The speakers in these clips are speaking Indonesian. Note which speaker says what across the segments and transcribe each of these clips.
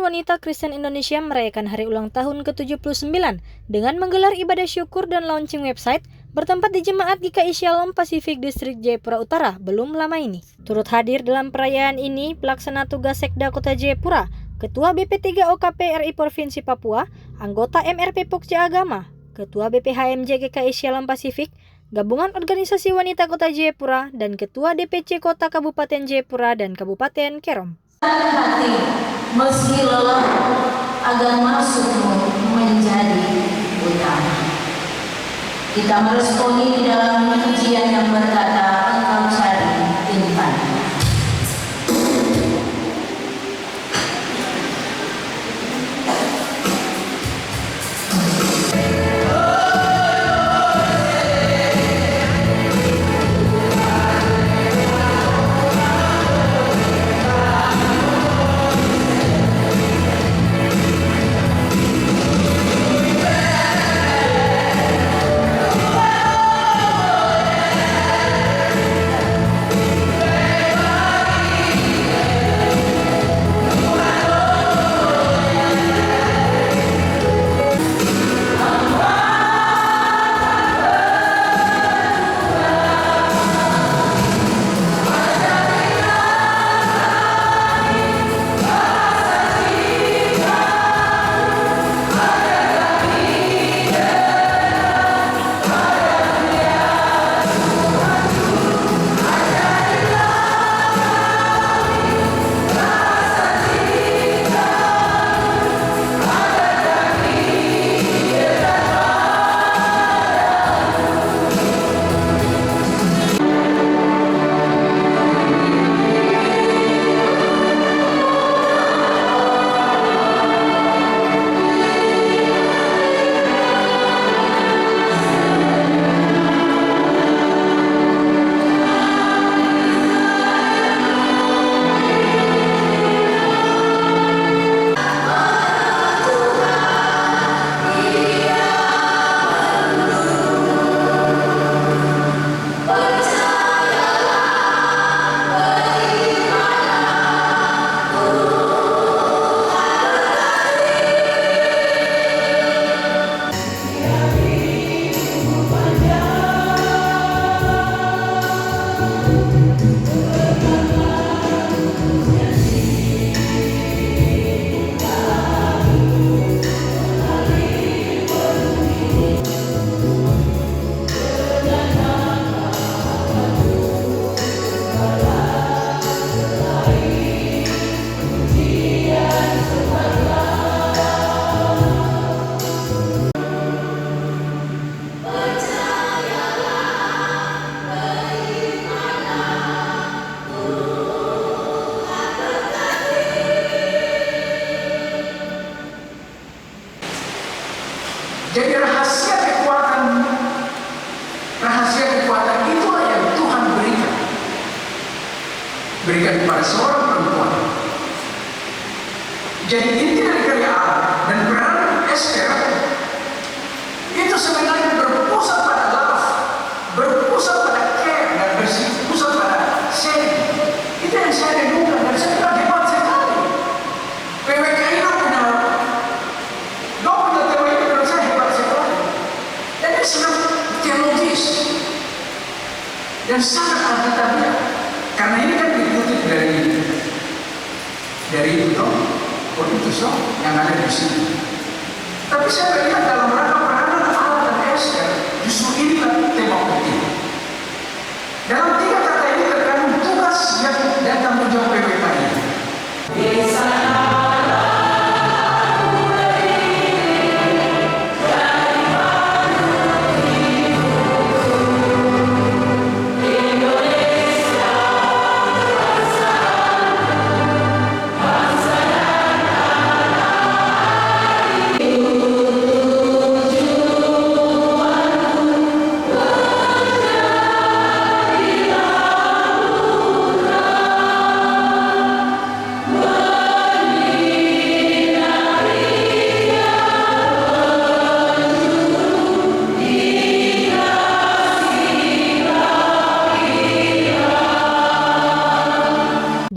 Speaker 1: Wanita Kristen Indonesia merayakan hari ulang tahun ke-79 dengan menggelar ibadah syukur dan launching website bertempat di Jemaat GKI Shalom Pasifik Distrik Jayapura Utara belum lama ini. Turut hadir dalam perayaan ini Pelaksana Tugas Sekda Kota Jayapura, Ketua BP3 OKP RI Provinsi Papua, anggota MRP Pokja Agama, Ketua BPHMJ GKI Shalom Pasifik, Gabungan Organisasi Wanita Kota Jayapura, dan Ketua DPC Kota Kabupaten Jayapura dan Kabupaten Kerom.
Speaker 2: Hati, meski lelah, agar masukmu menjadi utama. Kita meresponi di dalam pujian yang berkata, engkau cari intan.
Speaker 3: Jadi rahasia kekuatan itulah yang Tuhan berikan kepada seorang perempuan. Jadi inti dari karya Allah dan peran Esther itu sebenarnya berpusat pada love, berpusat pada care, dan berpusat pada sharing. Itu yang saya renungkan dan saya bilang hebat sekali. PWKI punya teori menurut saya hebat sekali. Dan ini sangat teologis dan sangat alkitabiah. Karena ini kan dikutip dari itu Korintus yang ada di sini. Tapi saya melihat dalam rangka peranan Allah dan Esther, justru inilah tema penting. Dalam 3 kata ini terkandung tugas yang datang menjawab PWKI.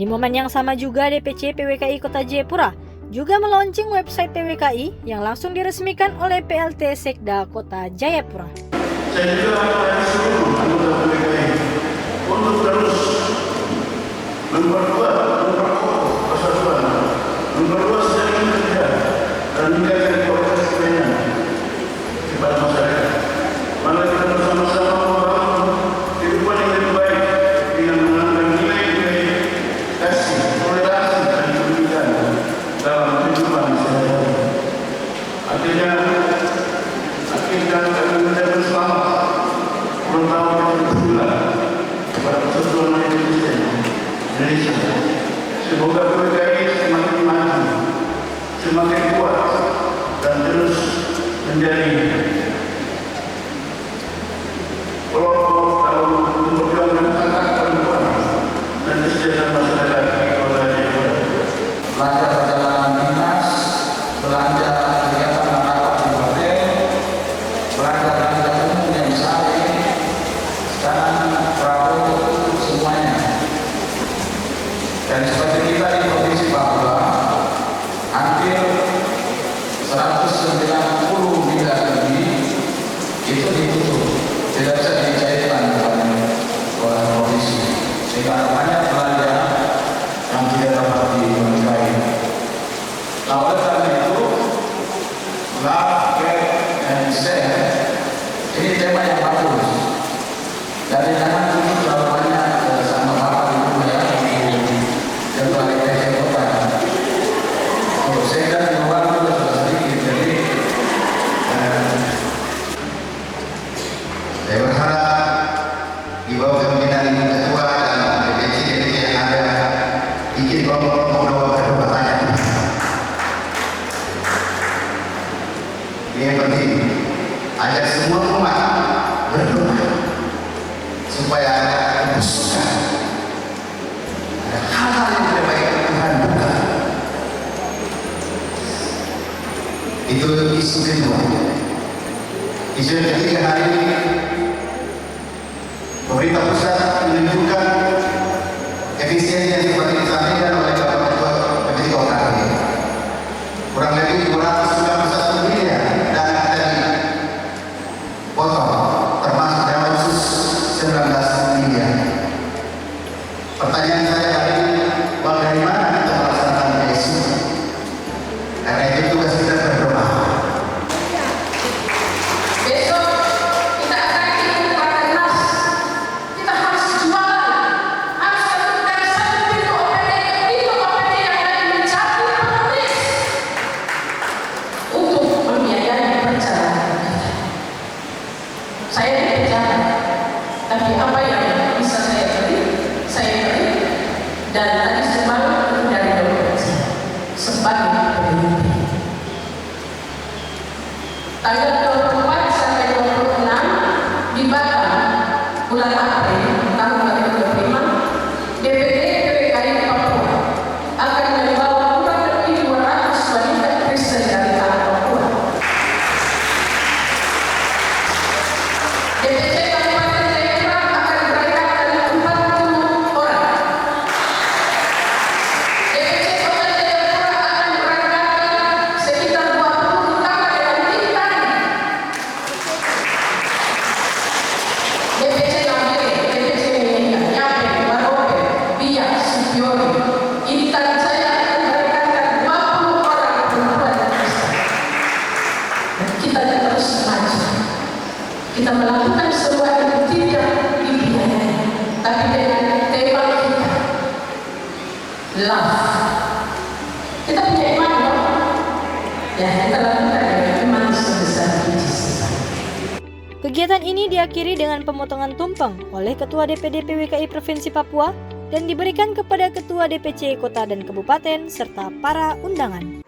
Speaker 1: Di momen yang sama juga DPC PWKI Kota Jayapura juga melaunching website PWKI yang langsung diresmikan oleh PLT Sekda Kota Jayapura.
Speaker 4: Saya juga melayani seluruh anggota PWKI untuk terus memperkuat persatuan, memperluas jaringan kerja, dan meningkatkan kualitas pelayanan kepada masyarakat. Mari kita bersama-sama membangun kehidupan yang lebih baik dengan menanamkan nilai-nilai kasih, toleransi, dan kebencian dalam kehidupan sehari-hari. Akhirnya kami mengucapkan selamat ulang tahun yang ke-9 kepada Persatuan Indonesia. Semoga PWKI semakin maju, semakin kuat, dan terus menjadi kelompok dalam memperjuangkan hak perempuan dan kesejahteraan masyarakat di Kota Jayapura.
Speaker 3: Belanja perjalanan dinas, belanja kegiatan masyarakat di hotel, belanja umum yang sehari, sekarang Prabowo semuanya. Dan seperti kita di Provinsi Papua, hampir 190 miliar lebih itu ditutup, tidak bisa dicairkan oleh provinsi. Sehingga banyak belanja yang tidak dapat dinilai. Nah, oleh karena itu, love, care, and share ini tema yang bagus. Jadi jangan dulu terlalu banyak sama bapak ibu ya di ketua DPC kota. Oh, saya kan di luar juga sudah sedikit, jadi
Speaker 5: saya berharap di bawah kepemimpinan Ibu Ketua dan DPC yang ada bikin kelompok kedua pertanyaan. Ini yang penting, ajak semua umat berdoa supaya ada kebusukan, ada hal-hal yang tidak baik Tuhan buka. Itu isu kedua. Isu yang ketiga hari ini, pemerintah pusat menunjukkan efisiensi yang seperti disampaikan oleh Bapak Ketua PPT Kota ini. Kurang lebih 291 miliar dana dari potong, termasuk dana khusus 19 miliar. Pertanyaan saya hari ini, uang dari mana kita melaksanakan isu? Karena itu tugas kita berdoa.
Speaker 2: Besok kita akan ikut Rakernas. Kita harus jualan, harus tentukan satu pintu OPD yang lain mencabut penulis untuk membiayai perjalanan kita. Saya di penjara, tapi apa yang bisa saya beli, dan tadi semalam itu dari dompet saya sebagai pemimpin. Tanggal 24 sampai 26 di Batam bulan April tahun 2025, DPD PWKI Papua akan membawa kurang lebih 200 wanita Kristen dari tanah Papua. DPC Kabupaten Jayapura akan berangkat dengan 40 orang. DPC Kota Jayapura akan berangkat sekitar 20 utama dengan tim tani. DPC Nambire, DPC Menyia, Nyape, Warope, Biak, Supiori, Intan saya akan berangkatkan 20 orang perempuan Kristen. Dan kita terus maju. Kita melakukan semua itu tidak dibiayai, tapi dengan tema kita, love. Kita punya iman, ya kita lakukan dengan iman sebesar biji sesat.
Speaker 1: Kegiatan ini diakhiri dengan pemotongan tumpeng oleh Ketua DPD PWKI Provinsi Papua dan diberikan kepada Ketua DPC Kota dan Kabupaten serta para undangan.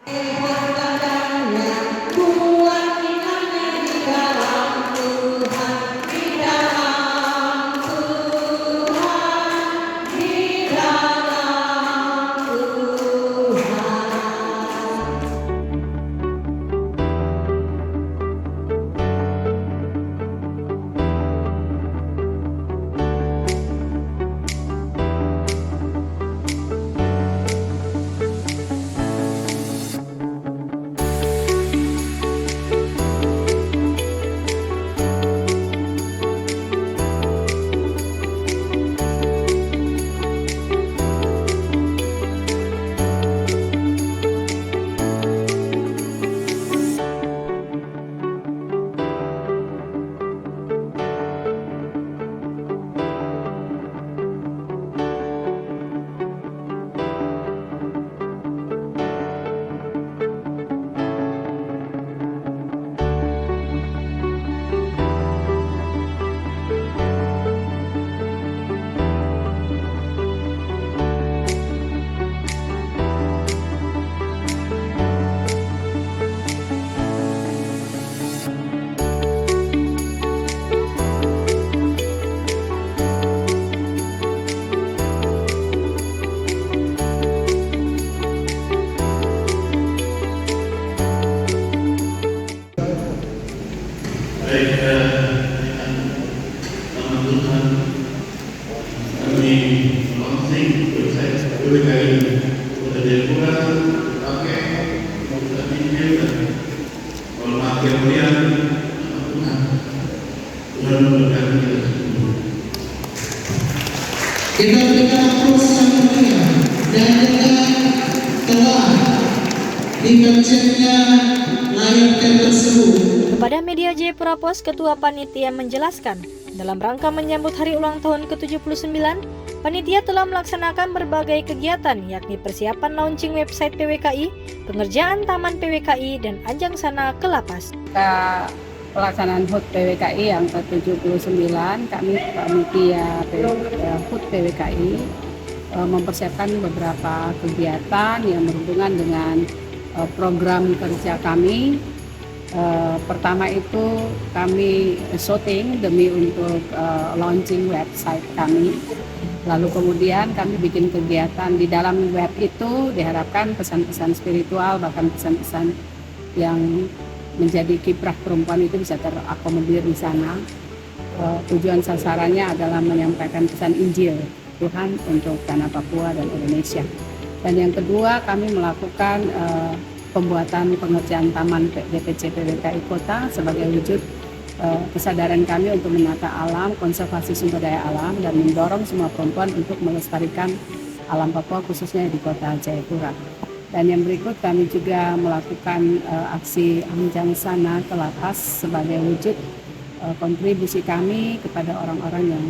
Speaker 4: PWKI Kota Jayapura pakai komputer video dan kalau makin kemudian Tuhan memberkati kita semua.
Speaker 6: Kita berikan aplaus yang meriah dan kita telah dipencetnya layar tem tersebut.
Speaker 1: Kepada media Jayapura Post, Ketua Panitia menjelaskan, dalam rangka menyambut hari ulang tahun ke-79, panitia telah melaksanakan berbagai kegiatan yakni persiapan launching website PWKI, pengerjaan taman PWKI, dan ajang sana ke lapas.
Speaker 7: Pelaksanaan HUT PWKI yang ke-79, kami panitia HUT PWKI mempersiapkan beberapa kegiatan yang berhubungan dengan program kerja kami. Pertama itu kami shooting demi untuk launching website kami. Lalu kemudian kami bikin kegiatan di dalam web itu, diharapkan pesan-pesan spiritual bahkan pesan-pesan yang menjadi kiprah perempuan itu bisa terakomodir di sana. Tujuan sasarannya adalah menyampaikan pesan Injil Tuhan untuk tanah Papua dan Indonesia. Dan yang kedua, kami melakukan pembuatan pengerjaan taman DPC PWKI Kota sebagai wujud kesadaran kami untuk menata alam, konservasi sumber daya alam, dan mendorong semua perempuan untuk melestarikan alam Papua khususnya di Kota Jayapura. Dan yang berikut, kami juga melakukan aksi Anjang Sana ke lapas sebagai wujud kontribusi kami kepada orang-orang yang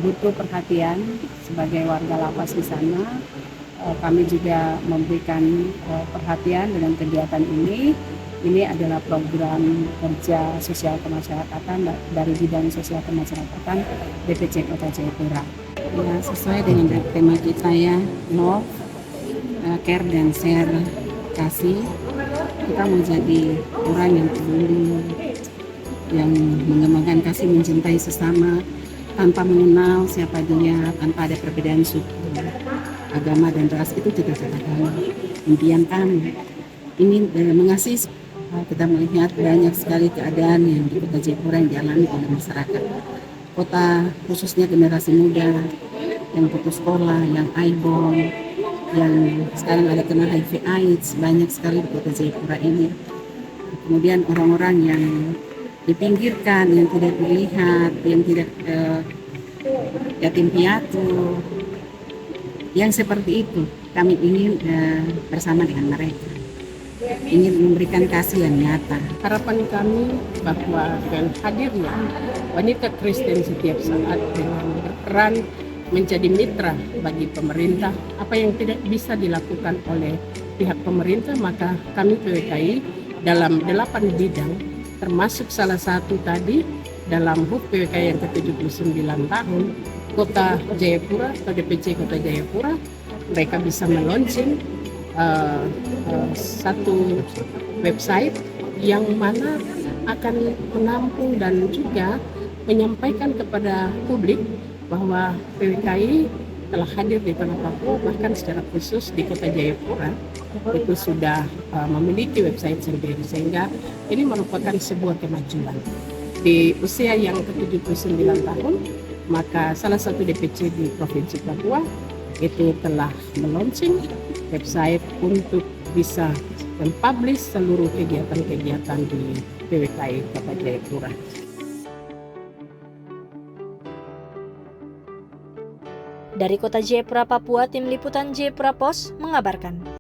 Speaker 7: butuh perhatian sebagai warga lapas di sana. Kami juga memberikan perhatian dengan kegiatan ini. Ini adalah program kerja sosial kemasyarakatan dari bidang sosial kemasyarakatan DPC Kota Jayapura. Ya, sesuai dengan tema kita ya, love, care dan share, kasih. Kita mau jadi orang yang peduli, yang mengembangkan kasih, mencintai sesama tanpa mengenal siapa dia, tanpa ada perbedaan suku, agama dan ras. Itu juga adalah impian kami. Ini mengasihi. Kita melihat banyak sekali keadaan yang di Kota Jayapura yang dialami oleh masyarakat kota, khususnya generasi muda yang putus sekolah, yang aibon, yang sekarang ada kena HIV/AIDS, banyak sekali di Kota Jayapura ini. Kemudian orang-orang yang dipinggirkan, yang tidak dilihat, yang tidak yatim piatu, yang seperti itu kami ingin bersama dengan mereka, ingin memberikan kasih yang nyata.
Speaker 8: Harapan kami bahwa dengan hadirnya wanita Kristen setiap saat dengan berperan menjadi mitra bagi pemerintah, apa yang tidak bisa dilakukan oleh pihak pemerintah, maka kami PWKI dalam 8 bidang, termasuk salah satu tadi dalam HUT PWKI yang ke-79 tahun, Kota Jayapura atau DPC Kota Jayapura, mereka bisa meluncing satu website yang mana akan menampung dan juga menyampaikan kepada publik bahwa PWKI telah hadir di tanah Papua, bahkan secara khusus di Kota Jayapura itu sudah memiliki website sendiri, sehingga ini merupakan sebuah kemajuan. Di usia yang ke-79 tahun, maka salah satu DPC di Provinsi Papua itu telah meluncing website untuk bisa mempublish seluruh kegiatan-kegiatan di PWKI Kota Jayapura.
Speaker 1: Dari Kota Jayapura, Papua, Tim Liputan Jayapura Post mengabarkan.